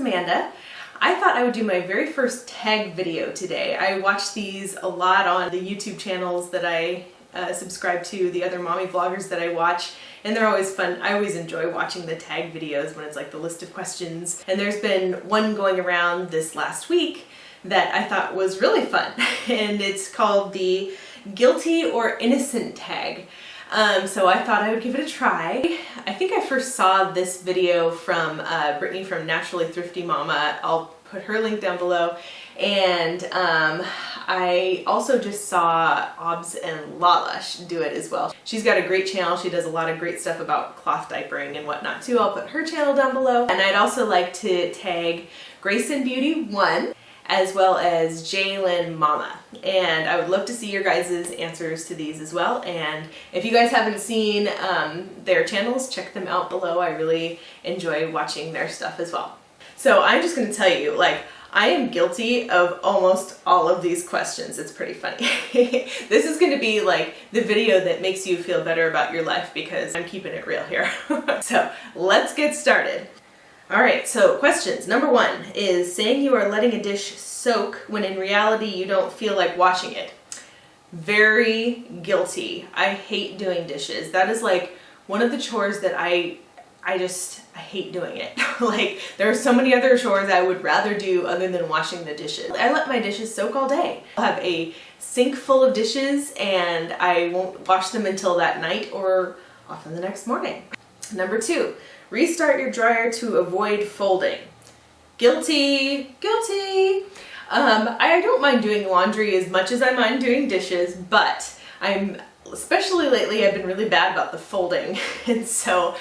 Amanda. I thought I would do my very first tag video today. I watch these a lot on the YouTube channels that I subscribe to, the other mommy vloggers that I watch, and they're always fun. I always enjoy watching the tag videos when it's like the list of questions. And there's been one going around this last week that I thought was really fun, and it's called the guilty or innocent tag. So I thought I would give it a try. I think I first saw this video from Brittany from Naturally Thrifty Mama. I'll put her link down below. And I also just saw Obs and Lala do it as well. She's got a great channel. She does a lot of great stuff about cloth diapering and whatnot too. I'll put her channel down below. And I'd also like to tag Grace and Beauty 1 as well as Jalen Mama. And I would love to see your guys' answers to these as well. And if you guys haven't seen their channels, check them out below. I really enjoy watching their stuff as well. So I'm just gonna tell you, like, I am guilty of almost all of these questions. It's pretty funny. This is gonna be like the video that makes you feel better about your life because I'm keeping it real here. So let's get started. All right, so questions. Number 1 is saying you are letting a dish soak when in reality you don't feel like washing it. Very guilty. I hate doing dishes. That is like one of the chores that I hate doing it. Like, there are so many other chores I would rather do other than washing the dishes. I let my dishes soak all day. I'll have a sink full of dishes and I won't wash them until that night or often the next morning. Number 2, restart your dryer to avoid folding. Guilty, guilty. I don't mind doing laundry as much as I mind doing dishes, but especially lately, I've been really bad about the folding. And so,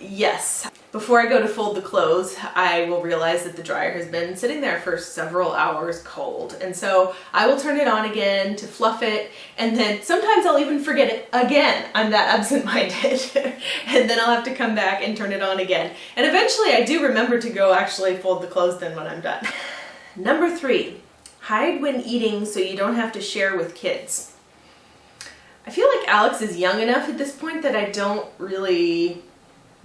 yes, before I go to fold the clothes, I will realize that the dryer has been sitting there for several hours cold. And so I will turn it on again to fluff it, and then sometimes I'll even forget it again. I'm that absent-minded. And then I'll have to come back and turn it on again. And eventually I do remember to go actually fold the clothes then when I'm done. Number 3, hide when eating so you don't have to share with kids. I feel like Alex is young enough at this point that I don't really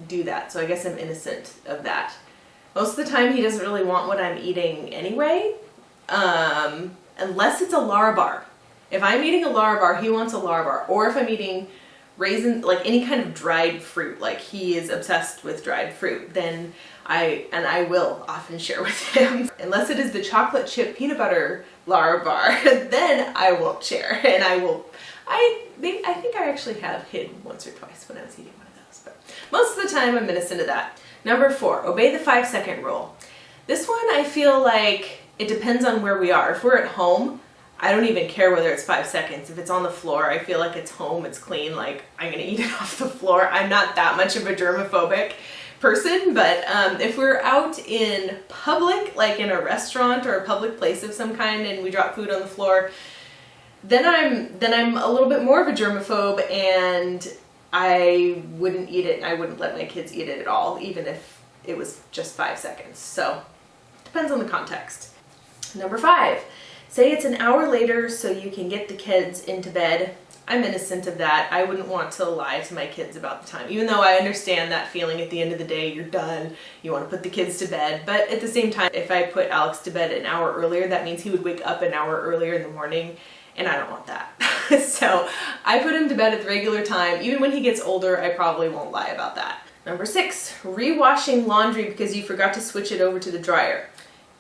do that, so I guess I'm innocent of that. Most of the time he doesn't really want what I'm eating anyway, unless it's a Larabar. If I'm eating a Larabar, he wants a Larabar. Or if I'm eating raisins, like any kind of dried fruit, like he is obsessed with dried fruit, then I will often share with him. Unless it is the chocolate chip peanut butter Larabar, then I won't share, and I think I actually have hid once or twice when I was eating one of those, but most of the time I'm innocent of that. Number 4, obey the 5-second rule. This one I feel like it depends on where we are. If we're at home, I don't even care whether it's 5 seconds. If it's on the floor, I feel like it's home, it's clean, like I'm gonna eat it off the floor. I'm not that much of a germophobic person, but if we're out in public, like in a restaurant or a public place of some kind and we drop food on the floor, then I'm a little bit more of a germaphobe, and I wouldn't eat it, and I wouldn't let my kids eat it at all, even if it was just 5 seconds. So, depends on the context. Number 5, say it's an hour later so you can get the kids into bed. I'm innocent of that. I wouldn't want to lie to my kids about the time, even though I understand that feeling at the end of the day, you're done, you want to put the kids to bed. But at the same time, if I put Alex to bed an hour earlier, that means he would wake up an hour earlier in the morning, and I don't want that. So I put him to bed at the regular time. Even when he gets older, I probably won't lie about that. Number 6, rewashing laundry because you forgot to switch it over to the dryer.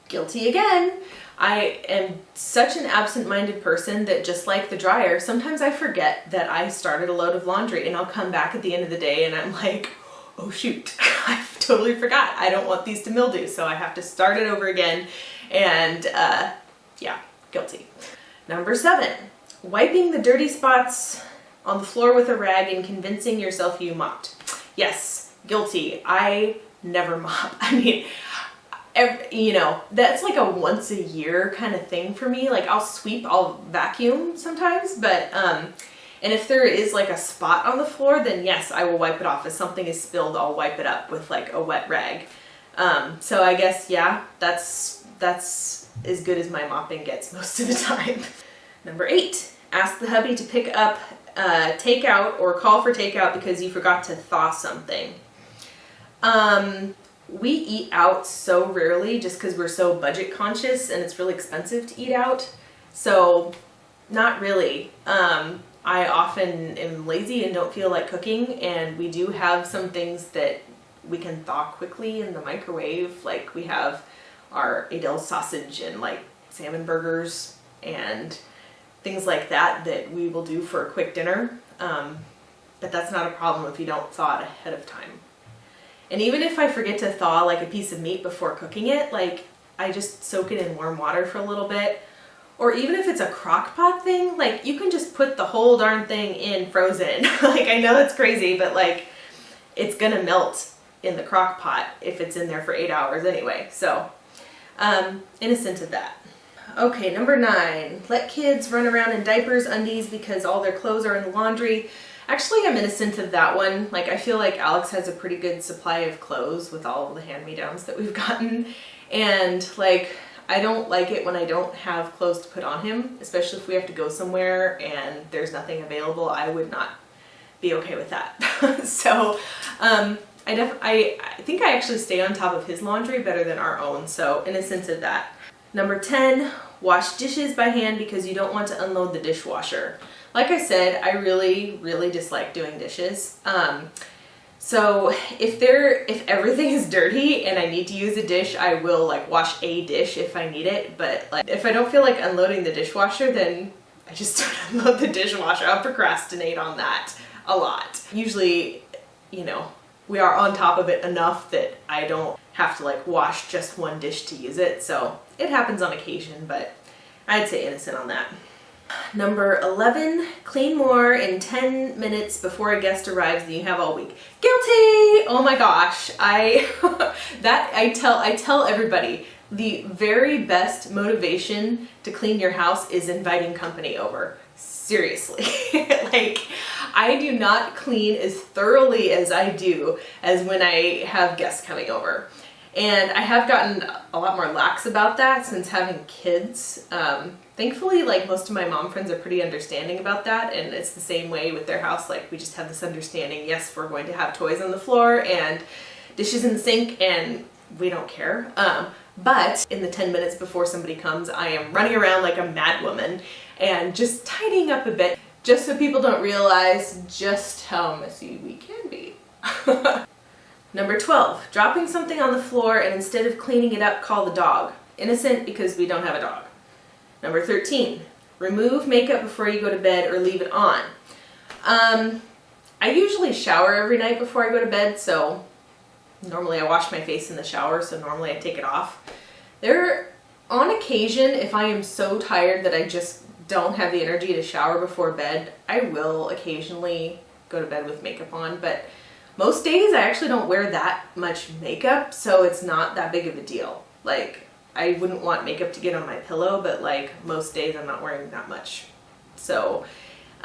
Guilty again. I am such an absent-minded person that, just like the dryer, sometimes I forget that I started a load of laundry, and I'll come back at the end of the day and I'm like, oh shoot, I totally forgot. I don't want these to mildew, so I have to start it over again. And yeah, guilty. Number 7, wiping the dirty spots on the floor with a rag and convincing yourself you mopped. Yes, guilty. I never mop. I mean, you know, that's like a once a year kind of thing for me. Like, I'll sweep, I'll vacuum sometimes, but and if there is like a spot on the floor, then yes, I will wipe it off. If something is spilled, I'll wipe it up with like a wet rag. So I guess, yeah, that's as good as my mopping gets most of the time. Number 8, ask the hubby to pick up takeout or call for takeout because you forgot to thaw something. we eat out so rarely just because we're so budget conscious and it's really expensive to eat out. So not really. I often am lazy and don't feel like cooking, and we do have some things that we can thaw quickly in the microwave. Like we have our Adele sausage and like salmon burgers and things like that that we will do for a quick dinner. But that's not a problem if you don't thaw it ahead of time. And even if I forget to thaw like a piece of meat before cooking it, like I just soak it in warm water for a little bit. Or even if it's a crock pot thing, like you can just put the whole darn thing in frozen. Like I know that's crazy, but like it's gonna melt in the crock pot if it's in there for 8 hours anyway. So innocent of that. Okay, number 9, let kids run around in diapers, undies because all their clothes are in the laundry. Actually, I'm innocent of that one. Like I feel like Alex has a pretty good supply of clothes with all of the hand-me-downs that we've gotten. And like, I don't like it when I don't have clothes to put on him, especially if we have to go somewhere and there's nothing available. I would not be okay with that. So I think I actually stay on top of his laundry better than our own, so innocent of that. Number 10, wash dishes by hand because you don't want to unload the dishwasher. Like I said, I really, really dislike doing dishes. So if everything is dirty and I need to use a dish, I will like wash a dish if I need it. But like if I don't feel like unloading the dishwasher, then I just don't unload the dishwasher. I'll procrastinate on that a lot. Usually, you know, we are on top of it enough that I don't have to like wash just one dish to use it. So it happens on occasion, but I'd say innocent on that. Number 11, clean more in 10 minutes before a guest arrives than you have all week. Guilty! Oh my gosh. I tell everybody the very best motivation to clean your house is inviting company over. Seriously. Like, I do not clean as thoroughly as I do as when I have guests coming over. And I have gotten a lot more lax about that since having kids. Thankfully, like most of my mom friends are pretty understanding about that, and it's the same way with their house. Like we just have this understanding, yes, we're going to have toys on the floor and dishes in the sink and we don't care. But in the 10 minutes before somebody comes, I am running around like a mad woman and just tidying up a bit, just so people don't realize just how messy we can be. Number 12, dropping something on the floor and instead of cleaning it up, call the dog. Innocent because we don't have a dog. Number 13, remove makeup before you go to bed or leave it on. I usually shower every night before I go to bed, so normally I wash my face in the shower, so normally I take it off. On occasion, if I am so tired that I just don't have the energy to shower before bed, I will occasionally go to bed with makeup on, but most days I actually don't wear that much makeup, so it's not that big of a deal. Like, I wouldn't want makeup to get on my pillow, but like most days I'm not wearing that much. So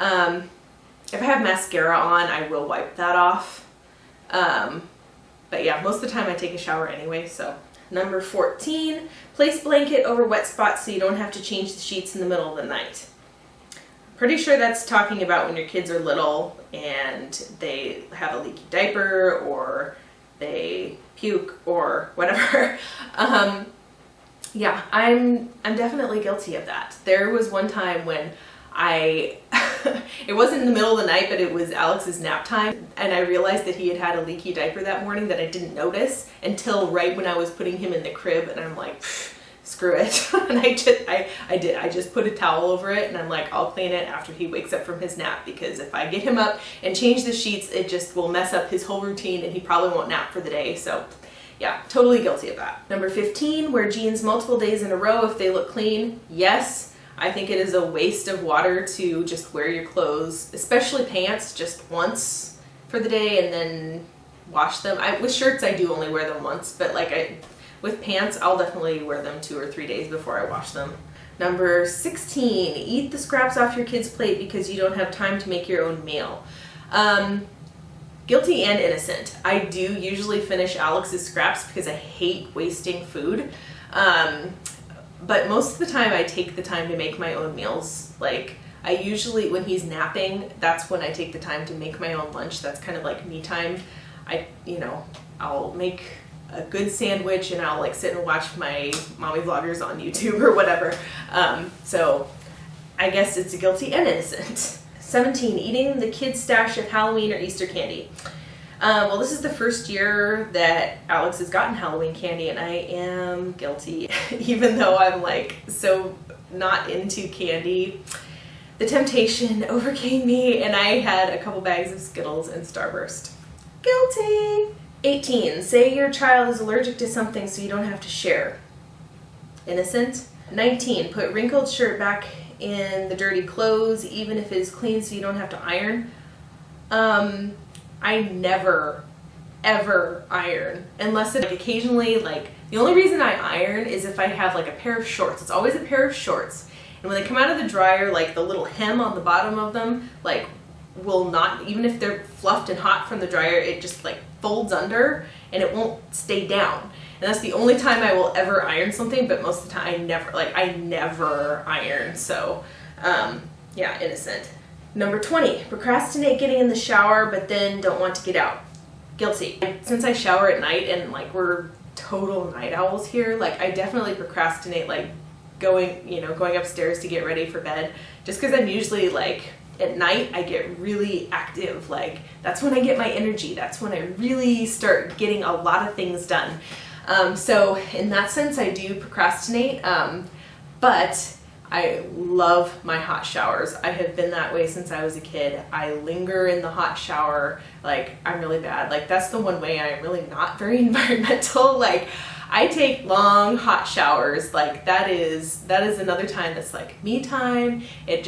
if I have mascara on, I will wipe that off. But yeah, most of the time I take a shower anyway, so. Number 14, place blanket over wet spots so you don't have to change the sheets in the middle of the night. Pretty sure that's talking about when your kids are little and they have a leaky diaper or they puke or whatever. Yeah, I'm definitely guilty of that. There was one time when it wasn't in the middle of the night, but it was Alex's nap time, and I realized that he had had a leaky diaper that morning that I didn't notice until right when I was putting him in the crib, and I'm like, screw it. And I just put a towel over it, and I'm like, I'll clean it after he wakes up from his nap, because if I get him up and change the sheets, it just will mess up his whole routine and he probably won't nap for the day. So yeah, totally guilty of that. Number 15, wear jeans multiple days in a row if they look clean. Yes, I think it is a waste of water to just wear your clothes, especially pants, just once for the day and then wash them. With shirts, I do only wear them once, but with pants, I'll definitely wear them 2 or 3 days before I wash them. Number 16, eat the scraps off your kid's plate because you don't have time to make your own meal. Guilty and innocent. I do usually finish Alex's scraps because I hate wasting food. But most of the time I take the time to make my own meals. Like, I usually, when he's napping, that's when I take the time to make my own lunch. That's kind of like me time. I'll make a good sandwich and I'll like sit and watch my mommy vloggers on YouTube or whatever. So I guess it's a guilty and innocent. 17, eating the kids' stash of Halloween or Easter candy. Well, this is the first year that Alex has gotten Halloween candy and I am guilty. Even though I'm like so not into candy, the temptation overcame me and I had a couple bags of Skittles and Starburst. Guilty! 18, say your child is allergic to something so you don't have to share. Innocent. 19, put wrinkled shirt back in the dirty clothes even if it is clean so you don't have to iron. I never ever iron unless it like occasionally, like the only reason I iron is if I have like a pair of shorts. It's always a pair of shorts, and when they come out of the dryer, like the little hem on the bottom of them like will not, even if they're fluffed and hot from the dryer, it just like folds under and it won't stay down. And that's the only time I will ever iron something, but most of the time I never iron. So yeah, innocent. Number 20, procrastinate getting in the shower but then don't want to get out. Guilty. Since I shower at night and like we're total night owls here, like I definitely procrastinate like going upstairs to get ready for bed, just because I'm usually like at night I get really active. Like that's when I get my energy. That's when I really start getting a lot of things done. So in that sense I do procrastinate, but I love my hot showers. I have been that way since I was a kid. I linger in the hot shower. Like I'm really bad. Like that's the one way I'm really not very environmental. Like I take long hot showers. Like that is another time that's like me time. It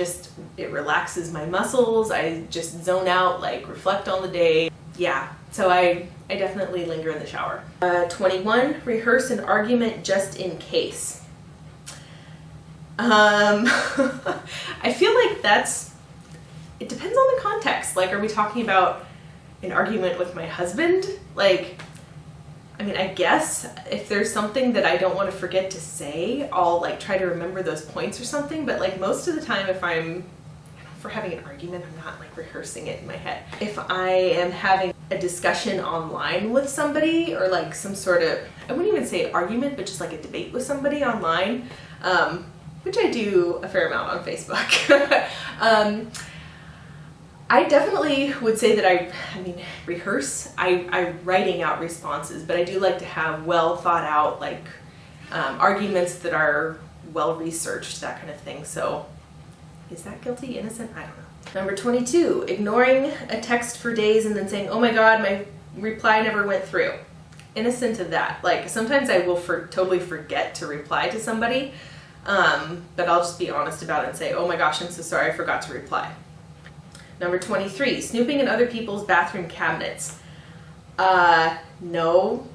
relaxes my muscles. I just zone out, like reflect on the day. Yeah, so I definitely linger in the shower. 21, rehearse an argument just in case. I feel like it depends on the context. Like, are we talking about an argument with my husband? Like, I mean, I guess if there's something that I don't want to forget to say, I'll like try to remember those points or something. But like most of the time, if I'm for having an argument, I'm not like rehearsing it in my head. If I am having a discussion online with somebody or like some sort of, I wouldn't even say argument, but just like a debate with somebody online, which I do a fair amount on Facebook. I definitely would say that I rehearse. I'm writing out responses, but I do like to have well thought out, like arguments that are well researched, that kind of thing. So is that guilty, innocent? I don't know. Number 22, ignoring a text for days and then saying, oh my God, my reply never went through. Innocent of that. Like sometimes I will totally forget to reply to somebody. But I'll just be honest about it and say, oh my gosh, I'm so sorry, I forgot to reply. Number 23, snooping in other people's bathroom cabinets. No,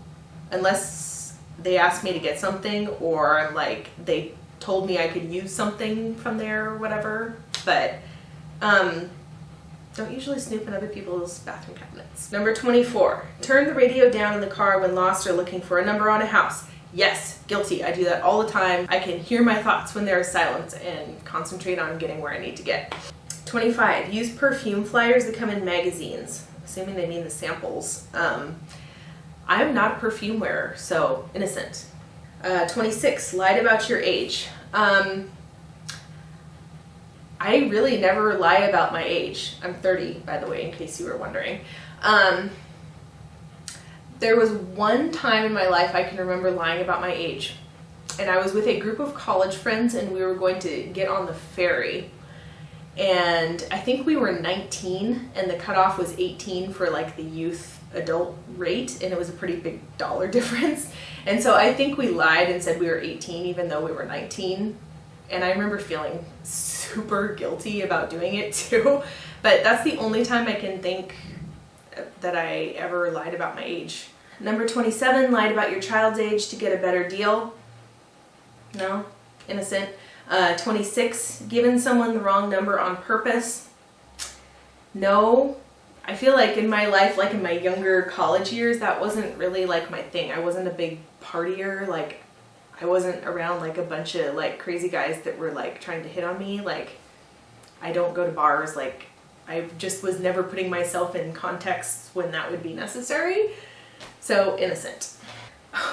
unless they asked me to get something or like they told me I could use something from there or whatever. But don't usually snoop in other people's bathroom cabinets. Number 24, turn the radio down in the car when lost or looking for a number on a house. Yes, guilty. I do that all the time. I can hear my thoughts when there is silence and concentrate on getting where I need to get. 25, use perfume flyers that come in magazines, assuming they mean the samples. I'm not a perfume wearer, so innocent. 26, lied about your age. I really never lie about my age. I'm 30, by the way, in case you were wondering. There was one time in my life I can remember lying about my age, and I was with a group of college friends and we were going to get on the ferry, and I think we were 19 and the cutoff was 18 for like the youth adult rate, and it was a pretty big dollar difference, and so I think we lied and said we were 18 even though we were 19, and I remember feeling super guilty about doing it too, but that's the only time I can think that I ever lied about my age. Number 27, lied about your child's age to get a better deal. No, innocent. 26, given someone the wrong number on purpose. No, I feel like in my life, like in my younger college years, that wasn't really like my thing. I wasn't a big partier. Like I wasn't around like a bunch of like crazy guys that were like trying to hit on me. Like I don't go to bars. Like I just was never putting myself in contexts when that would be necessary. So innocent.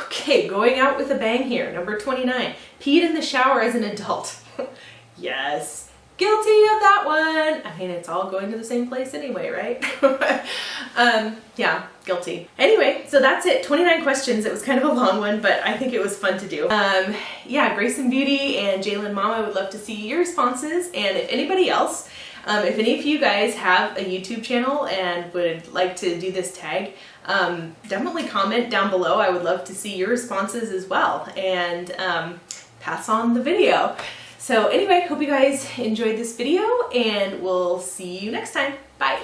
Okay, going out with a bang here. Number 29, peed in the shower as an adult. Yes, guilty of that one. I mean, it's all going to the same place anyway, right? Yeah, guilty. Anyway, so that's it. 29 questions. It was kind of a long one, but I think it was fun to do. Yeah, Grace and Beauty and Jalen Mom, I would love to see your responses. And if anybody else, if any of you guys have a YouTube channel and would like to do this tag, definitely comment down below. I would love to see your responses as well, and pass on the video. So anyway, hope you guys enjoyed this video, and we'll see you next time. Bye.